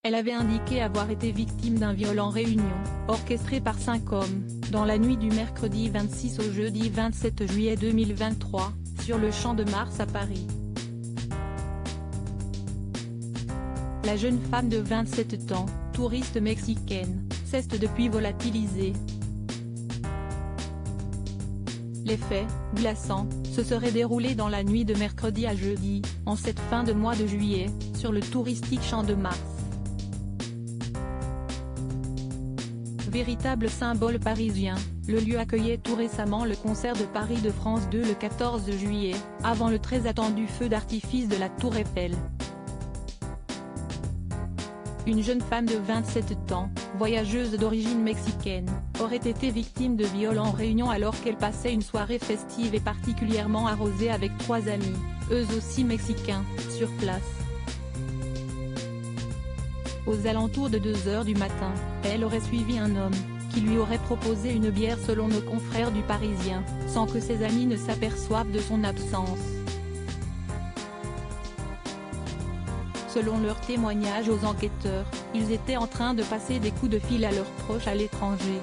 Elle avait indiqué avoir été victime d'un viol en réunion, orchestré par 5 hommes, dans la nuit du mercredi 26 au jeudi 27 juillet 2023, sur le Champ de Mars à Paris. La jeune femme de 27 ans, touriste mexicaine, s'est depuis volatilisée. Les faits, glaçants, se seraient déroulés dans la nuit de mercredi à jeudi, en cette fin de mois de juillet, sur le touristique Champ de Mars. Véritable symbole parisien, le lieu accueillait tout récemment le concert de Paris de France 2 le 14 juillet, avant le très attendu feu d'artifice de la Tour Eiffel. Une jeune femme de 27 ans, voyageuse d'origine mexicaine, aurait été victime de viol en réunion alors qu'elle passait une soirée festive et particulièrement arrosée avec 3 amis, eux aussi mexicains, sur place. Aux alentours de 2 h du matin, elle aurait suivi un homme, qui lui aurait proposé une bière selon nos confrères du Parisien, sans que ses amis ne s'aperçoivent de son absence. Selon leurs témoignages aux enquêteurs, ils étaient en train de passer des coups de fil à leurs proches à l'étranger.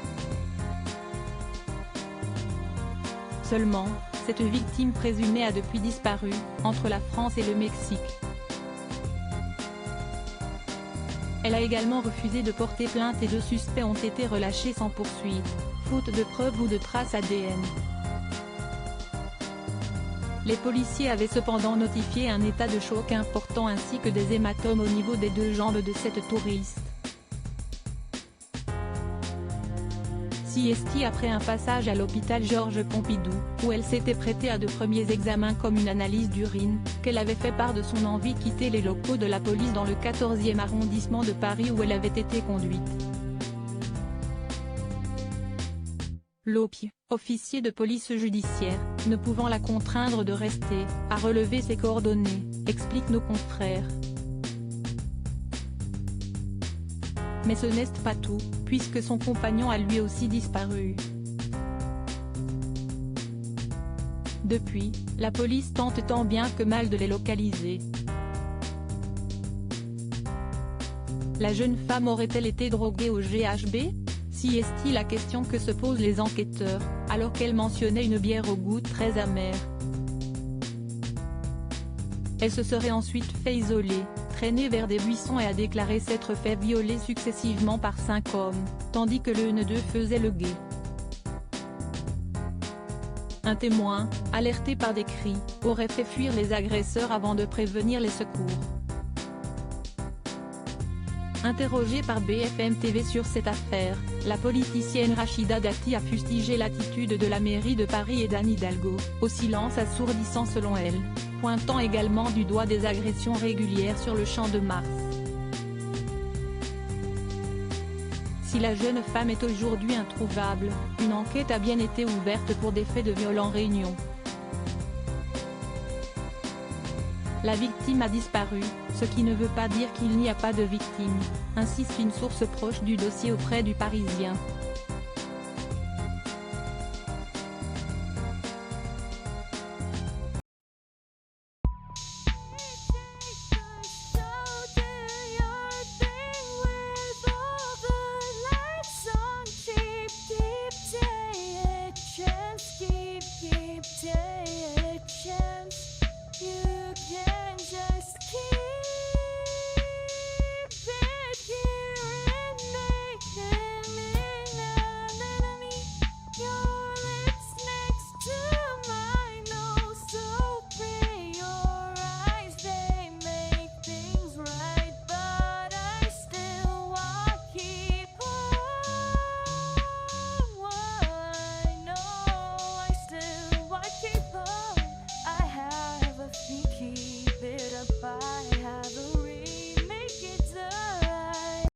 Seulement, cette victime présumée a depuis disparu, entre la France et le Mexique. Elle a également refusé de porter plainte et 2 suspects ont été relâchés sans poursuite, faute de preuves ou de traces ADN. Les policiers avaient cependant notifié un état de choc important ainsi que des hématomes au niveau des 2 jambes de cette touriste. Siesti après un passage à l'hôpital Georges Pompidou, où elle s'était prêtée à de premiers examens comme une analyse d'urine, qu'elle avait fait part de son envie de quitter les locaux de la police dans le 14e arrondissement de Paris où elle avait été conduite. L'OPI, officier de police judiciaire, ne pouvant la contraindre de rester, a relevé ses coordonnées, expliquent nos confrères. Mais ce n'est pas tout, puisque son compagnon a lui aussi disparu. Depuis, la police tente tant bien que mal de les localiser. La jeune femme aurait-elle été droguée au GHB ? Si est-il la question que se posent les enquêteurs, alors qu'elle mentionnait une bière au goût très amer. Elle se serait ensuite fait isoler, traîner vers des buissons et a déclaré s'être fait violer successivement par 5 hommes, tandis que l'un d'eux faisait le guet. Un témoin, alerté par des cris, aurait fait fuir les agresseurs avant de prévenir les secours. Interrogée par BFM TV sur cette affaire, la politicienne Rachida Dati a fustigé l'attitude de la mairie de Paris et d'Anne Hidalgo, au silence assourdissant selon elle, pointant également du doigt des agressions régulières sur le Champ de Mars. Si la jeune femme est aujourd'hui introuvable, une enquête a bien été ouverte pour des faits de viol en réunion. La victime a disparu, ce qui ne veut pas dire qu'il n'y a pas de victime, insiste une source proche du dossier auprès du Parisien.